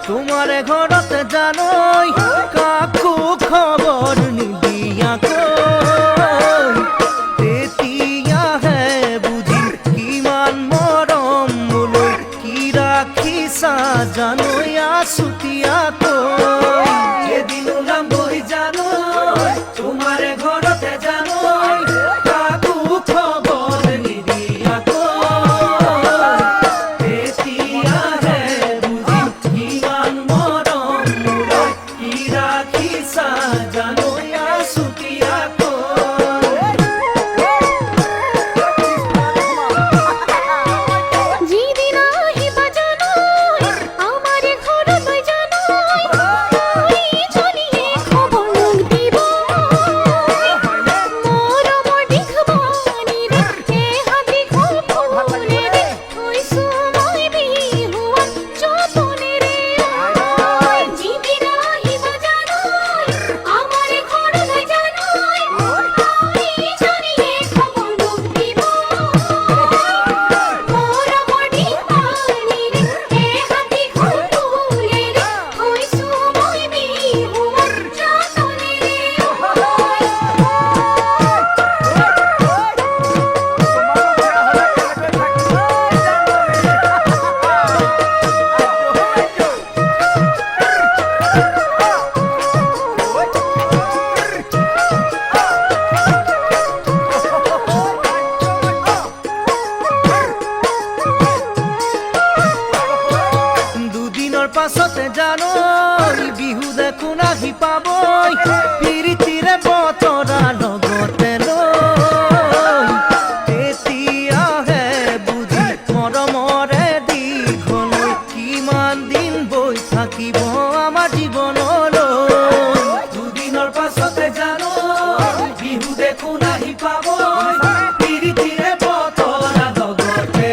তোমারে ঘরতে জানই কাকু খবর নিদিয়া কই তেতিয়া হে বুঝি কিমান মরম মুলো কি রাখিছা জানই আসুতিয়া কই এদিন ওলাম বই জানই তোমারে ঘরতে জানই কাকু খবর নিদিয়া পাছতে জানই বিহু দেখোন আহি পাবই পিৰিতিৰে বতৰা লগতে লৈ তেতিয়াহে বুজি মৰমৰে দীঘলৈ কিমান দিন বৈ থাকিব আমাৰ জীৱনলৈ দুদিনৰ পাছতে জানই বিহু দেখোন আহি পাবই পিৰিতিৰে বতৰা লগতে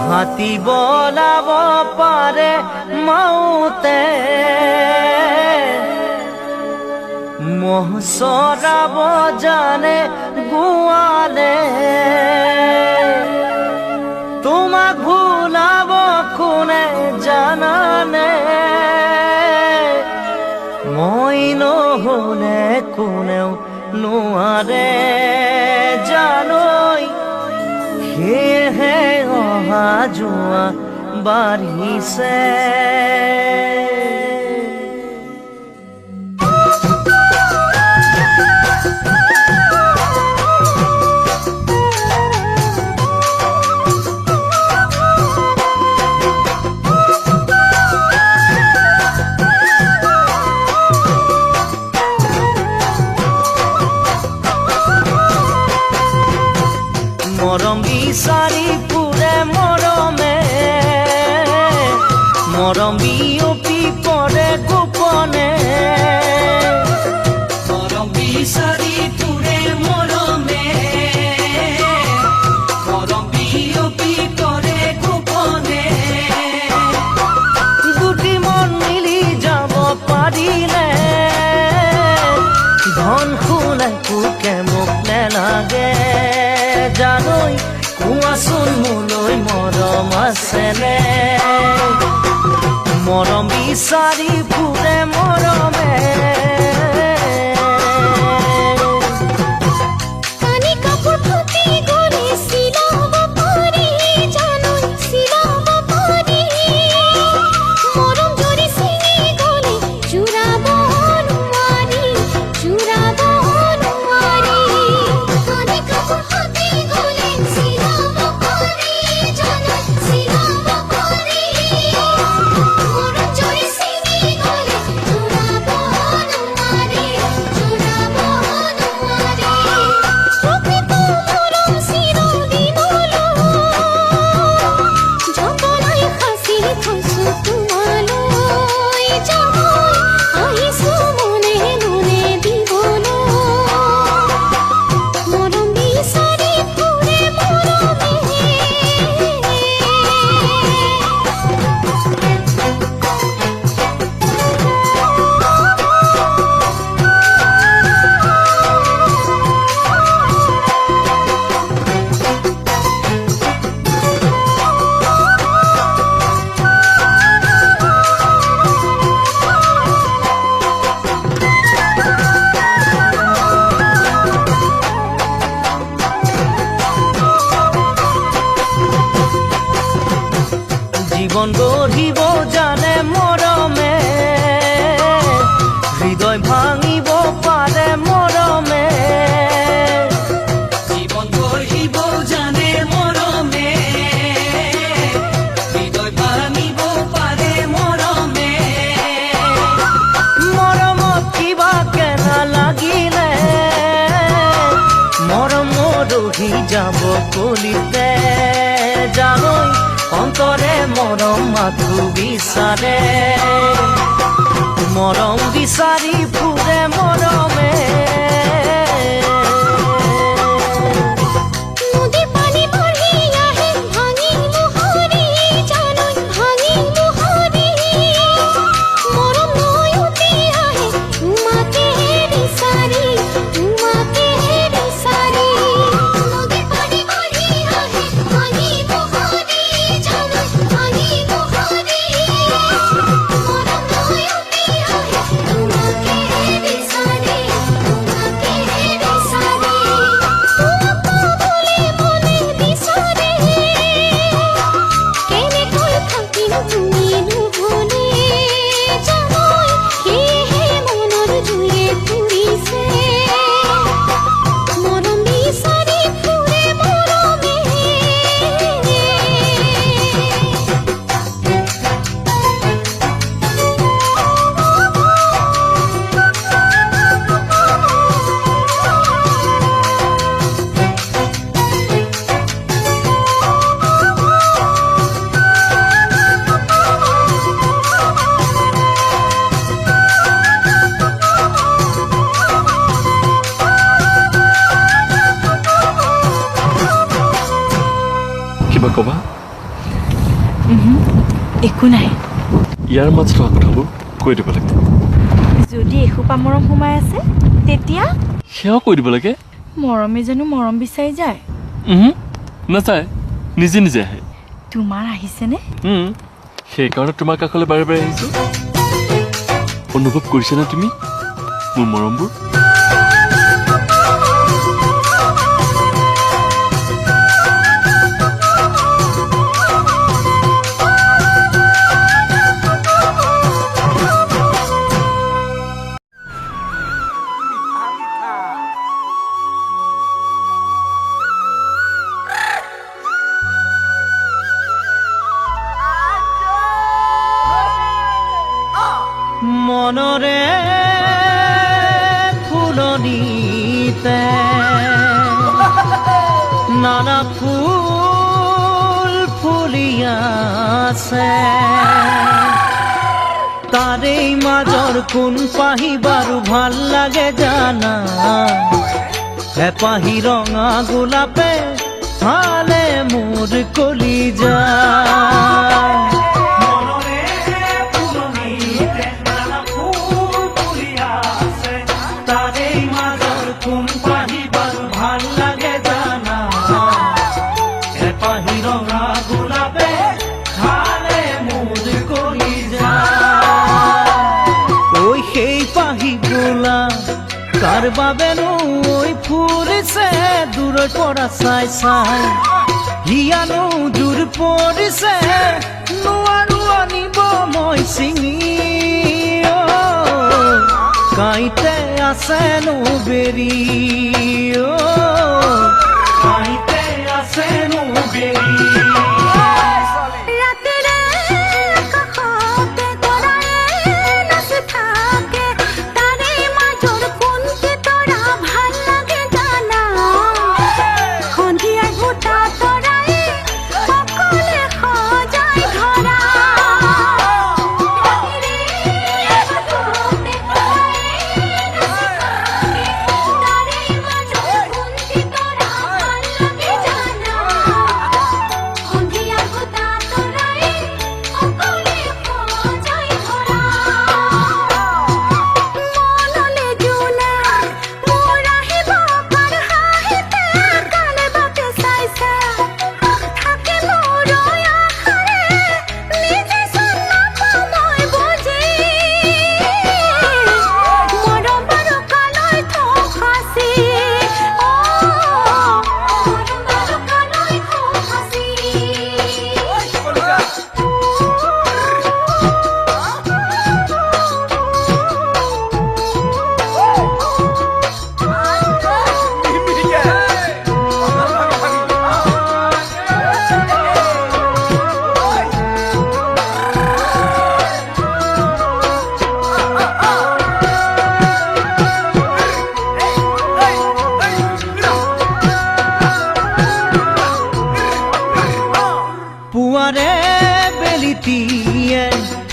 হাতী বলাব পাৰে মাউতে মহ চৰাব জানে গোৱালে তোমাক ভুলাব কোনে জানানে মই নহলে কোনেও নোৱাৰে জানৈ সেয়েহে অহা যোৱা বাঢ়িছে মৰম বিচাৰি ফুৰে মৰমে মৰম বিয়পি পৰে গোপনে মৰম বিচাৰি ফুৰে মৰমে মৰম বিয়পি পৰে গোপনে দুটি মন মিলি যাব পাৰিলে ধন শুনাই পোকে মোক নেলাগে জানৈ কোৱাচোন মোলৈ মৰম আছেনে মৰম বিচাৰি ফুৰে মৰমে জীৱন গঢ়িব জানে মৰমে হৃদয় ভাঙিব পাৰে মৰমে জীৱন গঢ়িব জানে মৰমে হৃদয় ভাঙিব পাৰে মৰমে মৰমত কিবা কেনা লাগিলে মৰম ৰহি যাব কলিতে জানৈ অন্তৰে মৰম মাথো বিচাৰে মৰম বিচাৰি ফুৰে মৰমে কিবা কবা একো নাই ইয়াৰ মাজত থকা কথাবোৰ কৈ দিব লাগে যদি এখোপা মৰম সোমাই আছে তেতিয়া সেয়াও কৈ দিব লাগে মৰমে জানো মৰম বিচাৰি যায় নাযায় নিজে নিজে আহে তোমাৰ আহিছেনে সেইকাৰণে তোমাৰ কাষলৈ বাৰে বাৰে আহিছো অনুভৱ কৰিছানে তুমি মোৰ মৰমবোৰ ধৰণীতে নানা ফুল ফুলি আছে তাৰেই মাজৰ কোন পাহি বাৰু ভাল লাগে জানা এপাহি ৰঙা গোলাপে ভালে মোৰ কলিজা কাৰ বাবেনো ঐ ফুৰিছে দূৰৰ পৰা চাই চাই হিয়ানো জোৰ পৰিছে নোৱাৰো আনিব মই ছিঙি কাইতে আছেনো বেৰি কাইতে আছেনো বেৰি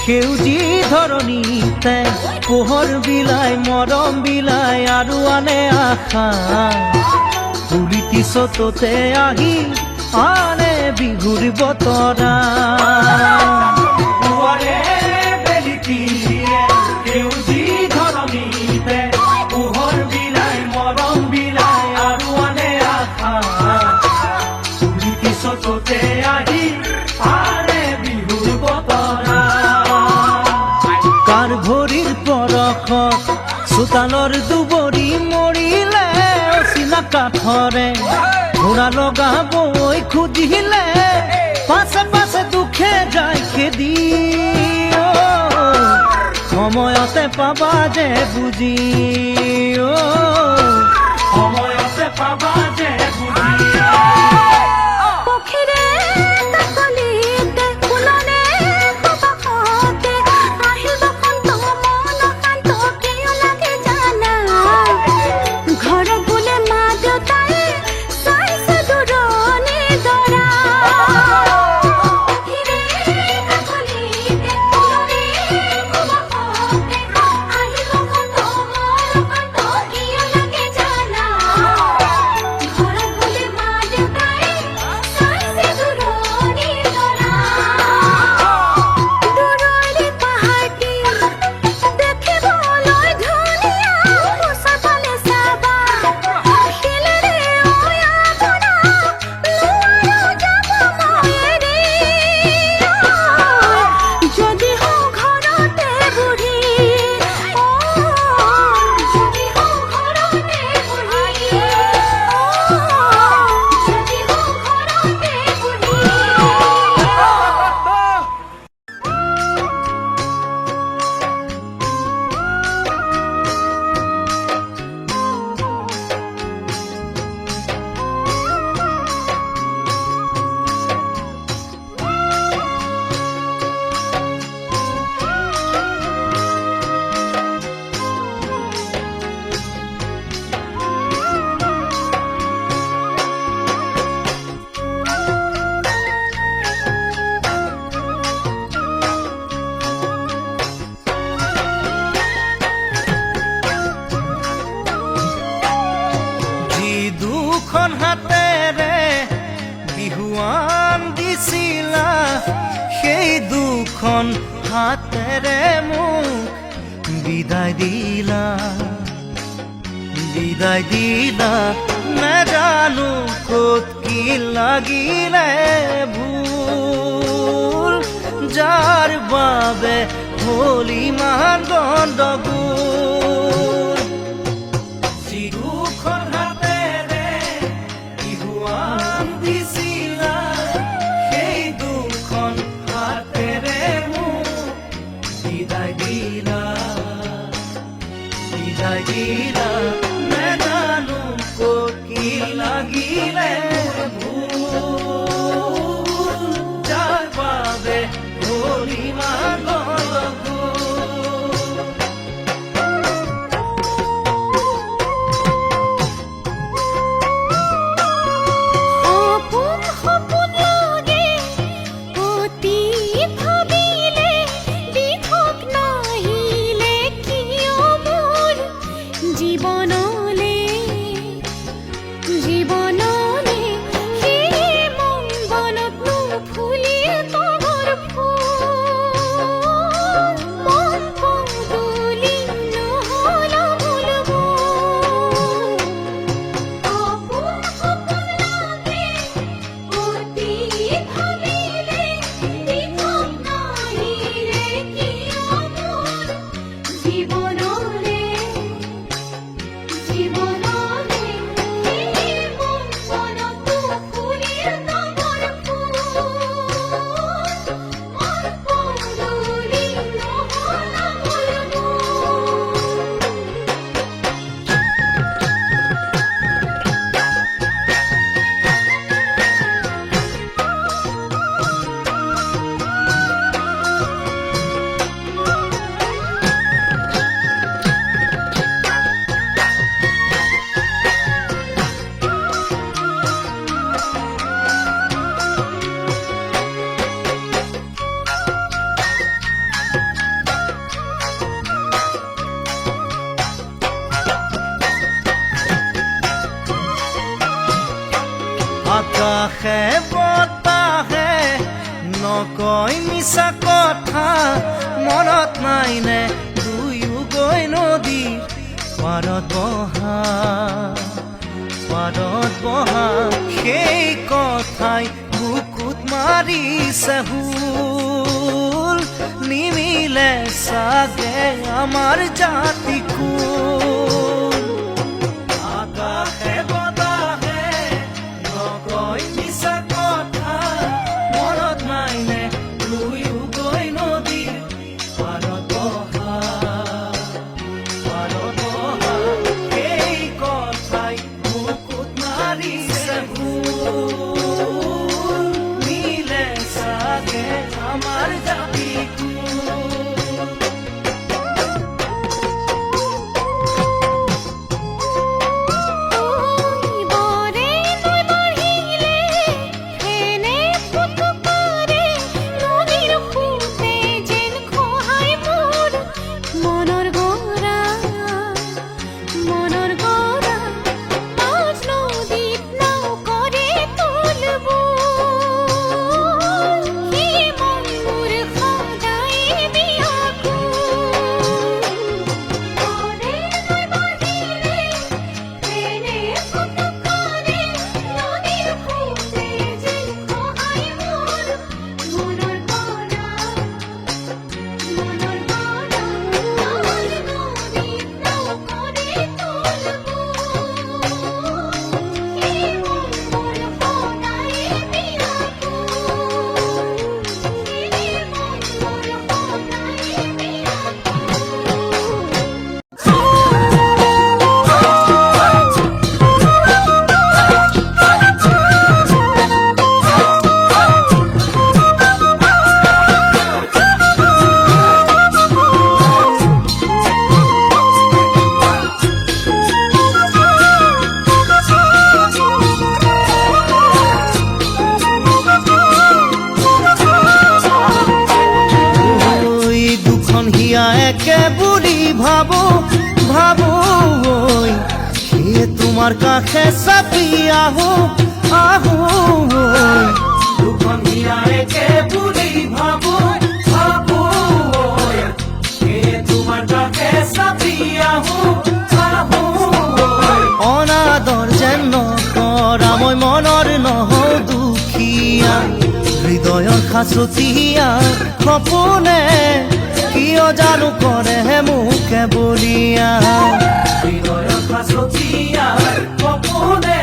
সেউজী ধৰণীতে পোহৰ বিলাই মৰম বিলাই আৰু আনে আশা ফুৰিতি চততে আহি আনে বিহুৰ বতৰা সেউজী ধৰণীতে পোহৰ বিলাই মৰম বিলাই আৰু আনে আশা ফুৰিতি চততে আহি আনে বিহুৰ বতৰা ভৰিৰ পৰশত চোতালৰ দুবৰি মৰিলে অচিনা কাঠৰে ঘোঁৰা লগাবই খুজিলে পাছে পাছে দুখে যায় খেদি সময়তে পাবা যে বুজি সময়তে পাবা যে বুজি দুখন হাতেৰে বিহুৱান দিছিলা সেই দুখন হাতেৰে মোক বিদায় দিলা নাজানো ক'ত কি লাগিলে ভুল যাৰ বাবে হ'ল ইমান গণ্ডগোল যি দুখন হাতেৰে বিহুৱান দিছিলা সেই দুখন হাতেৰে মোক বিদায় দিলা নাজানো ক'ত কি লাগিলে ভুল যাৰ বাবে হ'ল ইমান গণ্ডগোল সপোন সপোন লাগে অতি ভাবিলে দিঠক নাহিলে কিয় মোৰ জীৱনলে সেই মন বনত নুফুলি তগৰ ফুল মন পদূলি নহ'ল ভুলব সপোন সপোন লাগে অতি ভাবিলে দিঠক নাহিলে কিয় মোৰ জীৱনলে সেই মন বনত নুফুলি তগৰ ফুল মন পদূলি নহ'ল ভুলব আকাশে বতাহে নকয় মিছা কথা মনত নাইনে দুয়ো গৈ নদীৰ পাৰত বহা সেই কথাই বুকুত মাৰিছে হুল নিমিলে চাগে আমাৰ জাতিকুল আকাশে বতাহে নকয় মিছা কথা মনত নাইনে দুয়ো গৈ নদীৰ পাৰত বহা সেই কথাই বুকুত মাৰিছে ভুল মিলে চাগে আমাৰ জাতিকুল তোমাৰ কাষে চাপি আহো আহো দুখন হিয়াৰেকে বুলি ভাবো ভাবো তোমাৰ কাষে চাপি আহো আহো অনাদৰ যেন নকৰা মই মনৰ নহওঁ দুখীয়া হৃদয়ৰ সাঁচতীয়া সপোনে কিয় জানো কৰে মোকে বলিয়া হৃদয়ৰ সাঁচতীয়া সপোনে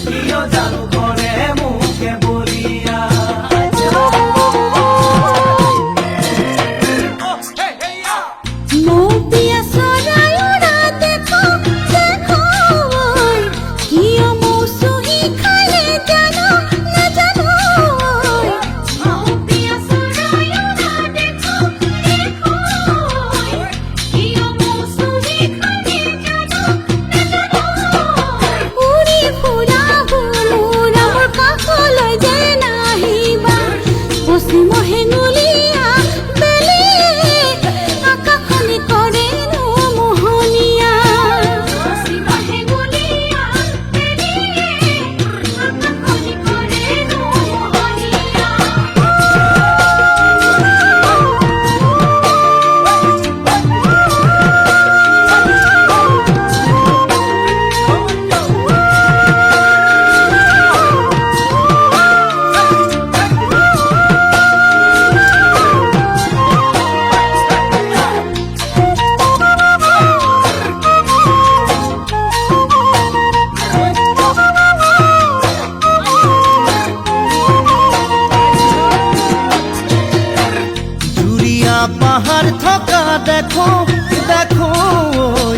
কিয় জানো কৰে মোকে বলিয়া মৌপিয়া চৰাই উৰা দেখো দেখো ঐ কিয় মৌচুমী খালে জানো নাজানো ঐ মৌপিয়া চৰাই উৰা দেখো দেখো ঐ কিয় মৌচুমী খালে জানো নাজানো উৰি ফুৰা মোৰ কাষলৈ যে নাহিবা পশ্চিম হেঙুলীয়া বেলিয়ে আকাশখনি কৰেনো মোহনীয়া পশ্চিম হেঙুলীয়া বেলিয়ে আকাশখনি কৰেনো মোহনীয়া জুৰিয়া পাহাৰ থকা দেখো দেখো ঐ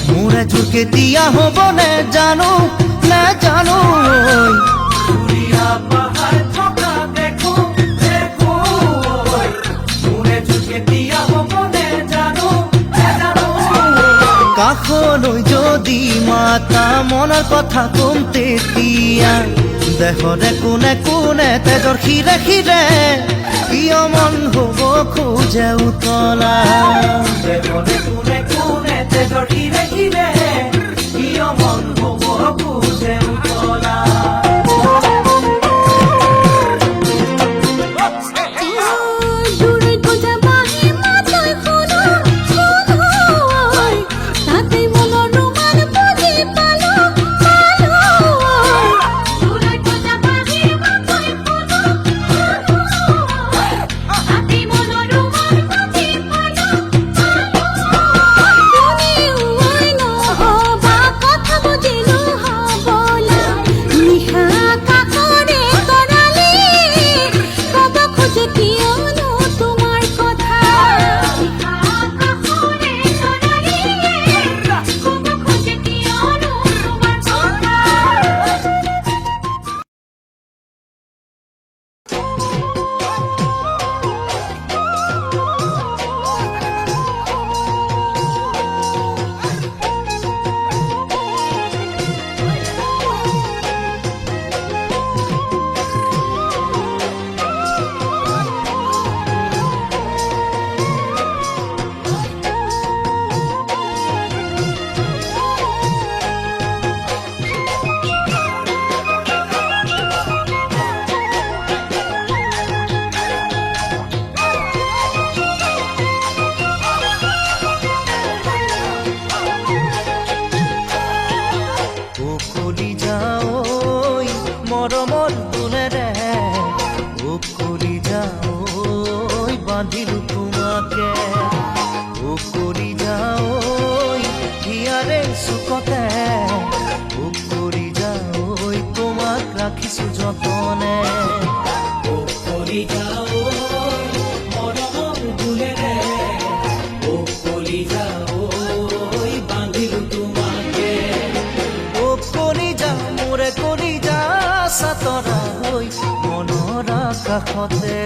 মোৰ এযোৰ কেতিয়া হ'বনে জানো নাজানো ঐ জুৰিয়া পাহাৰ থকা দেখো দেখো ঐ মোৰ এযোৰ কেতিয়া হ'বনে জানো নাজানো কাষলৈ যদি মাতা মনৰ কথা কম তেতিয়া দেহৰে কোনে কোনে তেজৰ শিৰে শিৰে কিয় মন হ'ব খোজে উতলা দেহৰে কোনে কোনে তেজৰ শিৰে শিৰে কিয় মন হ'ব খোজে উতলা দূৰৈত বুজা বাঁহী মাতৈ শুনো শুনো ঐ তাতেই মনৰ ৰোমান বুজি পালো পালো দূৰৈত বুজা বাঁহী মাতৈ শুনো শুনো তাতেই মনৰ ৰোমান বুজি পালো পালো তুমি নহবা কথা বুজিলো হবলা নিশা কাকৰে কৰালি কব খোজে কিয়নো তোমাৰ কথা নিশা কাকৰে কৰালি কব খোজে কিয়নো তোমাৰ কথা উকলি যাওই মৰমৰ তোলেৰে উকলি যাওই বান্ধিলো তোমাকে উকলি যাওই হিয়াৰে চুকতে উকলি যাওই তোমাক ৰাখিছো যতনে উকলি যাওই মৰমৰ তোলেৰে উকলি যাওই বান্ধিলো তোমাকে কলিজা মোৰে কলিজা চাতৰা হৈ মনৰ আকাশতে